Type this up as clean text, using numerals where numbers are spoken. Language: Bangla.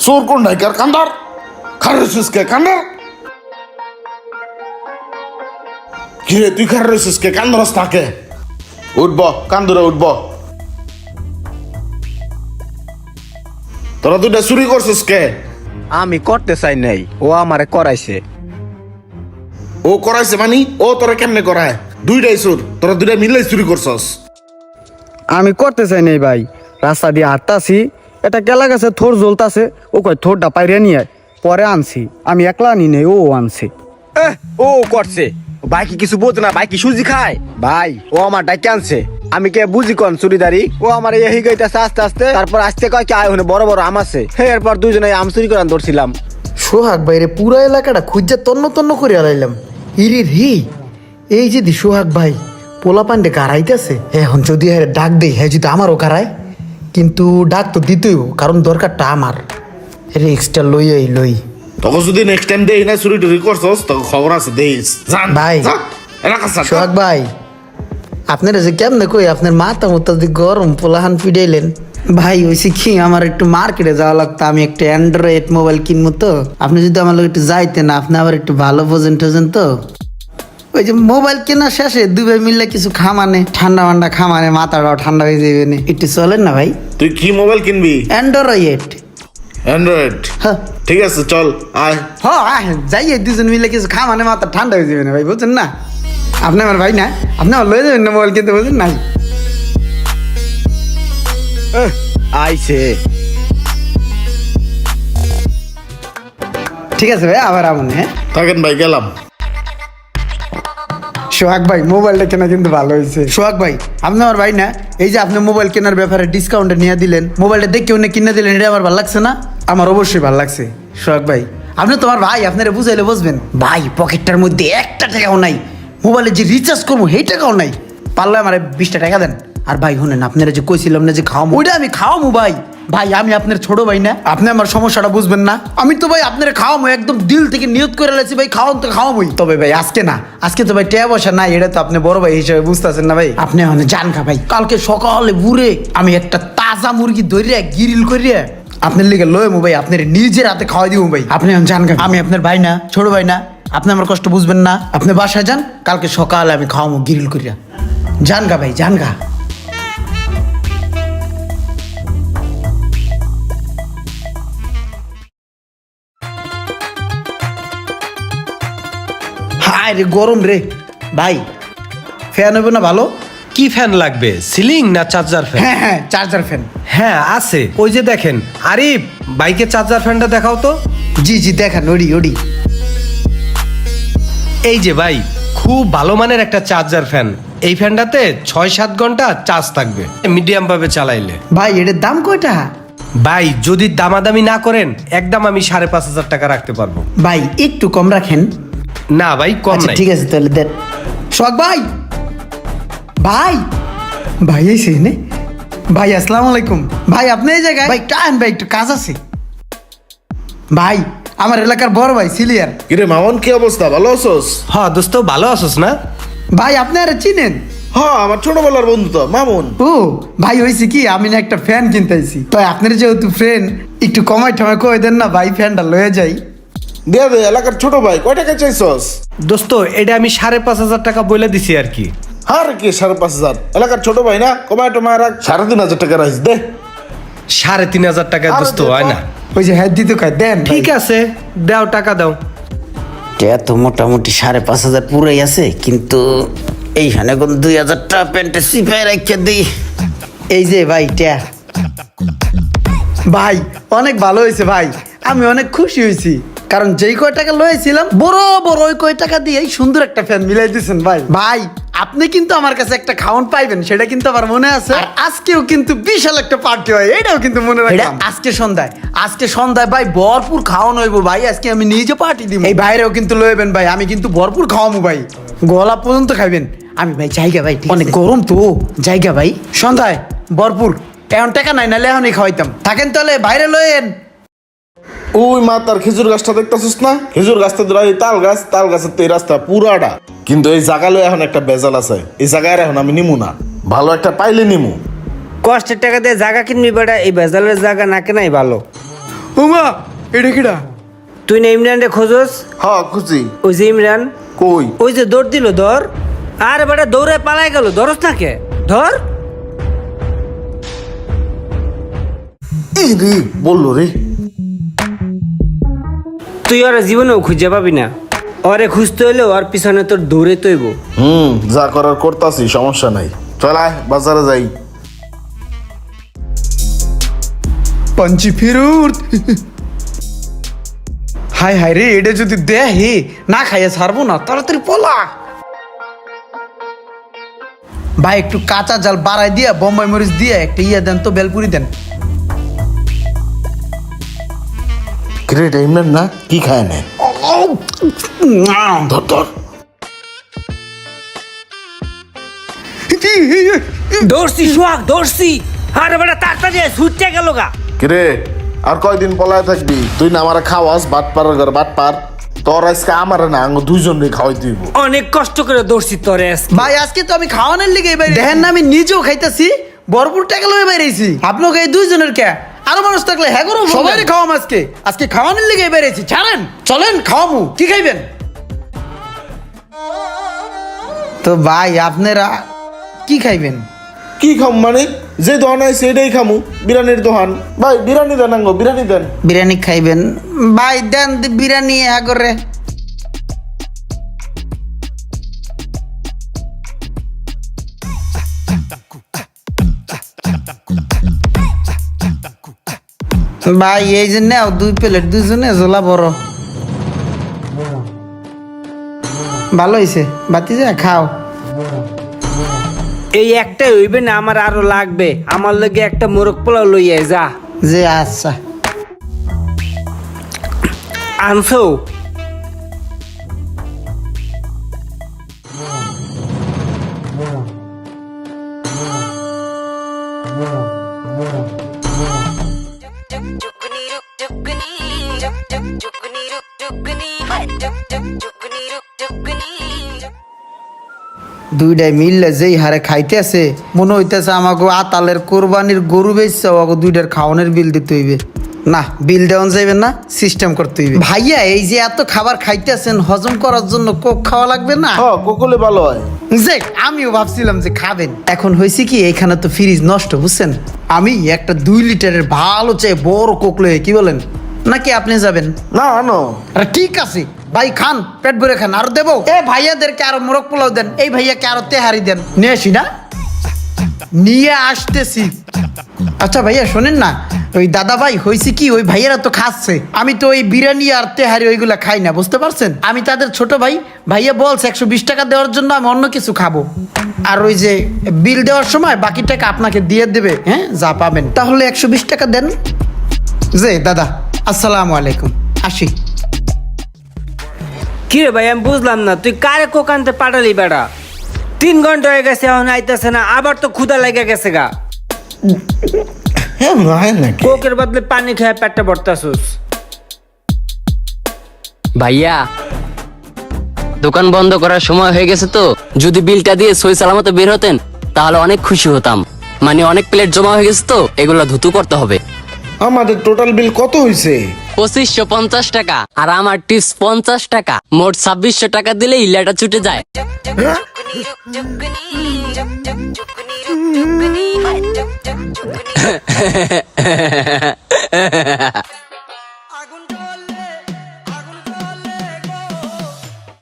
চোর কোন ডাইকার কান্দার খার রইছিস কে কান্দার কি রে তুই খার রইছিস কে কান্দরস থাকে উঠব কান্দুরে উঠব তোরা দুইটা চুরি করছিস কে আমি করতে চাই নাই, ও আমারে করাইছে। ও করাইছে মানি ও তোরা কেমনে করায় দুইটাই চোর তোরা দুইটা মিলে চুরি করছস আমি করতে চাই নাই ভাই, রাস্তা দিয়ে হাঁটতাছি, এটা কেলা গেছে থোর জ্বলতাছে, ও কয় থোরটা পাইরে নিয়ে আয়। পরে আনছি, আমি একলা আনি নাই, ও আনছে। ও করছে, ভাই কি কিছু বোঝে না? ভাই কি সুজি খায়? ভাই ও আমার ডাকে আনছে, আমি কে বুঝি কোন চুরিদারি? ও আমার এই গাইতেছে আস্তে আস্তে, তারপর আসতে কয় কি আয় হনে বড় বড় আম আছে। এরপর দুইজনে আম চুরি করান ধরছিলাম। সোহাগ ভাইরে পুরো এলাকাটা খুঁজা তন্ন তন্ন করে আলাইলাম। ইরি রি, এই যদি সোহাগ ভাই পোলা পান্ডে কারাইতেছে, এখন যদি হ্যাঁ ডাক দেই, হ্যাঁ যদি আমারও কারায়, কিন্তু ডাক তো দিতেই কারণ দরকারটা আমার। রিক্সটা লই তখন যদি নেক্সট টাইম দেই না চুরি টুরি করছস তখন খবর আছে দেইস জান ভাই। এলাকা স্যার সোহাগ ভাই, আপনারা যে কেমনে কই আপনার মাথা মতো যদি গরম পোলাহান পিডাইলেন ভাই, হয়েছে কি আমার একটু মার্কেটে যাওয়া লাগতো, আমি একটা অ্যান্ড্রয়েড মোবাইল কিনবো তো, আপনি যদি আমার লোক একটু যাইতেন, আপনি আবার একটু ভালো বোঝেন টোজেন তো। ওই যে মোবাইল কেনার শেষে দুবে মিললে কিছু খামানে ঠান্ডা মান্ডা খামানে মাথাটাও ঠান্ডা হয়ে যাবে না, একটু চলেন না ভাই? তুই কি মোবাইল কিনবি অ্যান্ড্রয়েড। অ্যান্ড্রয়েড হ্যাঁ ঠিক আছে চল আয় হ্যাঁ যাই দুজন মিলে কিছু খামানে মাথা ঠান্ডা হয়ে যাবে না ভাই, বুঝছেন না? আপনি আমার ভাই না, আপনি আমার লয়ে যাবেন না মোবাইল কিনতে, বুঝছেন নাই? আইছে ঠিক আছে ভাই, আবার আমন। হ্যাঁ থাকেন ভাই গেলাম সোহাগ ভাই, মোবাইলটা কেনা কিন্তু ভালো হয়েছে। সোহাগ ভাই, আপনি আমার ভাই না, এই যে আপনি মোবাইল কেনার ব্যাপারে ডিসকাউন্টে নিয়ে দিলেন, মোবাইলটা দেখে উনি কিনে দিলেন, এটা আমার ভালো লাগছে না? আমার অবশ্যই ভালো লাগছে সোহাগ ভাই। আপনি তোমার ভাই, আপনারা বুঝাইলে বুঝবেন। ভাই পকেটটার মধ্যে একটা টাকাও নাই, মোবাইলে যে রিচার্জ করবো সেই টাকাও নাই, পারলে আমার 20টা টাকা দেন। আর ভাই শুনেন, আপনারা যে কইছিলাম না যে খাওয়াবো, ওইটা আমি খাওয়াবো ভাই। ভাই আমি আপনার ছোট ভাই না, আপনি আমার সমস্যাটা বুঝবেন না? আমি তো ভাই আপনার খাওয়াবো, একদম দিল থেকে নিয়ত করে লেছি ভাই, খাওয়ান তো খাওয়াবোই। তবে ভাই আজকে না, আজকে তো ভাই টেয়া বসা নাই, এটা তো আপনি বড় ভাই হিসেবে বুঝতেছেন না ভাই। আপনি মানে জান খা ভাই, কালকে সকালে বুড়ে আমি একটা তাজা মুরগি ধরিয়া গিরিল করিয়া আপনার লিগে লয়মু ভাই, আপনার নিজের হাতে খাওয়াই দিব ভাই। আপনি এখন জান খা, আমি আপনার ভাই না, ছোট ভাই না, আপনি আমার কষ্ট বুঝবেন না। আপনি বাসায় যান, কালকে সকালে আমি খাওয়াবো গিরিল করিয়া। জান গা ভাই, জান গা। হায় রে গরম রে ভাই, ফ্যান হবে না ভালো? কি ফ্যান লাগবে, সিলিং না চার্জার ফ্যান? হ্যাঁ হ্যাঁ, চার্জার ফ্যান। হ্যাঁ আছে, ওই যে দেখেন। আরিফ, বাইকে চার্জার ফ্যানটা দেখাও তো। জি জি দেখান, ওডি ওডি। এই যে ভাই, খুব ভালো মানের একটা চার্জার ফ্যান। এই ফ্যানটাতে 6-7 ঘন্টা চার্জ থাকবে মিডিয়াম ভাবে চালাইলে। ভাই এটার দাম কয়টা? ভাই যদি দামাদামি না করেন, একদম আমি 5,500 টাকা রাখতে পারবো। ভাই একটু কম রাখেন। না ভাই, কম আচ্ছা নাই। ঠিক আছে তাহলে দেন। শখ ভাই, ভাই ভাই এসে নে ভাই, আসসালামু আলাইকুম ভাই। আপনি এই জায়গায়? ভাই টাইম ভাই, একটু কাজ আছে ভাই। আমার এলাকার বড় ভাই সিলিয়ার। কিরে মামন কি অবস্থা ভালো আছোস? হ্যাঁ দোস্ত, ভালো আছোস না? ভাই আপনি আর চিনেন? হ্যাঁ আমার ছোটবেলার বন্ধু তো মামুন। ও ভাই, হয়েছে কি, আমি না একটা ফ্যান কিনতে আইছি, তো আপনার যেহেতু ফ্রেন্ড, একটু কমাই টমাই কয়ে দেন না ভাই, ফ্যানটা লয়ে যাই। দিয়ে দে, এলাকার ছোট ভাই কয় টাকা চাইছস? দোস্ত এটা আমি 5,500 টাকা বলে দিছি আর কি। আর কি 5,500? এলাকার ছোট ভাই না, কমায় টমায় রাখ, 3,500 টাকা রাখিস দে। 3,500 টাকা আরে দোস্ত দে তো। হয় না? ওই যে হ্যাঁ দিতে কয় দেন। ঠিক আছে, দাও টাকা দাও। এটা তো মোটামুটি 5,500 পুরাই আছে, কিন্তু এইখানে কোন 2,000 টাকা প্যান্টে সিপাই রাখিয়ে দিই। এই যে ভাই ট্যা ভাই, অনেক ভালো হয়েছে ভাই, আমি অনেক খুশি হয়েছি, কারণ যেই কয় টাকা লয়েছিলাম বড় বড় ওই কয় টাকা দিয়ে সুন্দর একটা ফ্যান মিলাই দিয়েছেন ভাই। ভাই আপনি কিন্তু আমার কাছে একটা খাওয়ান পাইবেন, সেটা কিন্তু আমার মনে আছে। আর আজকেও কিন্তু বিশাল একটা পার্টি হয়, এটাও কিন্তু মনে রাখবেন। আজকে সন্ধ্যায় ভাই ভরপুর খাওয়ানো হইব ভাই, আজকে আমি নিজে পার্টি দিব। এই বাইরেও কিন্তু লইবেন ভাই, আমি কিন্তু ভরপুর খাওয়াবো ভাই, গলা পর্যন্ত খাইবেন। আমি ভাই জায়গা ভাই, অনেক গরম তো জায়গা ভাই, সন্ধ্যায় ভরপুর। এখন টাকা নাই, নাহলে এখনই খাওয়াইতাম। থাকেন তাহলে, বাইরে লয়েন। ওই মা তার খেজুর গাছটা দেখতেছিস না? খেজুর গাছটা ধরা তাল গাছ, তাল গাছের তো এই রাস্তা পুরাটা, কিন্তু এই জায়গালো এখন একটা বেজাল আছে, এই জায়গায় এখন আমি নিমু না, ভালো একটা পাইলে নিমু। কষ্টের টাকা দিয়ে জায়গা কিনবি বেটা, এই ভেজালের জায়গা না কেনাই ভালো। উমা এটা কিডা? তুই না ইমরানরে খোঁজস? হ খুশি। ওই যে ইমরান, কই? ওই যে দৌড় দিল, ধর। আরে বেটা দৌড়ে পালাই গেল, ধরস না কে? ধর। এই রে বললো রে। তুই ওরা জীবনেও খুঁজে পাবি না। ওরে খুঁজতে হইলে ওর পিছনে তোর দৌড়ে তৈব। যা করার করতাছি, সমস্যা নাই। চল আয় বাজারে যাই। পঞ্চি ফিরুত। হাই হাই রে, এটা যদি দেহে না খাইয়া ছাড়বো না, তাড়াতাড়ি পলা। ভাই একটু কাঁচা জাল বাড়াই দিয়া বোম্বাই মরিচ দিয়ে একটা ইয়া দেন তো, বেলপুরি দেন। গ্রেট ইমরান না, কি খায় না? ধর ধর। দৌড়ছি সোহাগ, দৌড়ছি। আরে বেটা তাড়াতাড়ি ছুটতে গেল গা। কিরে আর কয়দিন পলায় থাকবি? তুই না আমার খাওয়াস, বাট পার ঘর বাট পার। তোর আজকে আমার না আঙ্গ দুইজনকে খাওয়াই দিব। অনেক কষ্ট করে দৌড়ছি তোরে আজকে। ভাই আজকে তো আমি খাওয়ানোর লিগে বাইরে, দেখেন না আমি নিজেও খাইতেছি, ভরপুর টাকা লয়ে বাইরেছি। আপনাকে এই দুইজনের কে, আরো মানুষ থাকলে হ্যাঁ করো, সবাই খাওয়াম আজকে। আজকে খাওয়ানোর লিগে বাইরেছি, ছাড়েন চলেন খাওয়ামু। কি খাইবেন? তো ভাই আপনারা কি খাইবেন? কি খাম মানে? যে দোকান আছে এটাই খামু, বিরিয়ানির দোকান। ভাই বিরিয়ানি দেন আঙ্গ, বিরিয়ানি দেন। বিরিয়ানি খাইবেন? ভাই দেন বিরিয়ানি আগরে। ভাই এই যে নাও 2 প্লেট, দুজনে ঝোলা বড়। ভালো হয়েছে, বাতি যা খাও। এই একটাই হইবে না, আমার আরো লাগবে। আমার লগে একটা মোরগ পোলাও লইয়া যা। যে আচ্ছা আনছো? দুইটাই মিললে যেই হারে খাইতেছে, মনে হইতেছে আমাকে আতালের কোরবানির গরু বেচছে, ওকে দুইটার খাওয়ানোর বিল দিতে হইবে। না, বিল দেওয়া যাইবে না, সিস্টেম করতে হইবে। ভাইয়া এই যে এত খাবার খাইতেছেন, হজম করার জন্য কোক খাওয়া লাগবে না? হ্যাঁ কোকলে ভালো হয়। যে আমিও ভাবছিলাম যে খাবেন। এখন হয়েছে কি, এইখানে তো ফ্রিজ নষ্ট, বুঝছেন? আমি একটা 2 লিটারের ভালো চাই বড় কোক লয়ে, কি বলেন? নাকি আপনি যাবেন? না আনো। আরে ঠিক আছে ভাই, খান, পেট ভরে খান। আর দেবো এ ভাইয়াদেরকে আরো মোরগ পোলাও দেন, এই ভাইয়াকে আরো তেহারি দেন। নিয়ে আসি না, নিয়ে আসতেছি। আচ্ছা ভাইয়া শোনেন না, ওই দাদা ভাই হয়েছে কি, ওই ভাইয়েরা তো খাচ্ছে, আমি তো ওই বিরিয়ানি আর তেহারি ওইগুলা খাই না, বুঝতে পারছেন? আমি তাদের ছোট ভাই, ভাইয়া বলছে 120 টাকা দেওয়ার জন্য, আমি অন্য কিছু খাবো। আর ওই যে বিল দেওয়ার সময় বাকি টাকা আপনাকে দিয়ে দেবে, হ্যাঁ যা পাবেন। তাহলে 120 টাকা দেন। যে দাদা আসসালামু আলাইকুম, আসি। কি রে ভাই, আমি বুঝলাম না, তুই কারে কোক আনতে পাঠালি বেটা? 3 ঘন্টা হয়ে গেছে, এখন আইতেছে না। আবার তো ক্ষুধা লেগে গেছে গা। হ্যাঁ না নাকি? কোকের বদলে পানি খেয়ে পেটটা ভরতাছুস। ভাইয়া দোকান বন্ধ করার সময় হয়ে গেছে, তো যদি বিলটা দিয়ে সই সালামত বের হতেন তাহলে অনেক খুশি হতাম। মানে অনেক প্লেট জমা হয়ে গেছে, তো এগুলো ধুতু করতে হবে। আমাদের টোটাল বিল কত হয়েছে? 2550 টাকা, আর আমার টিপস 50 টাকা, মোট 2600 টাকা দিলে ইলাটা ছুটে যায়।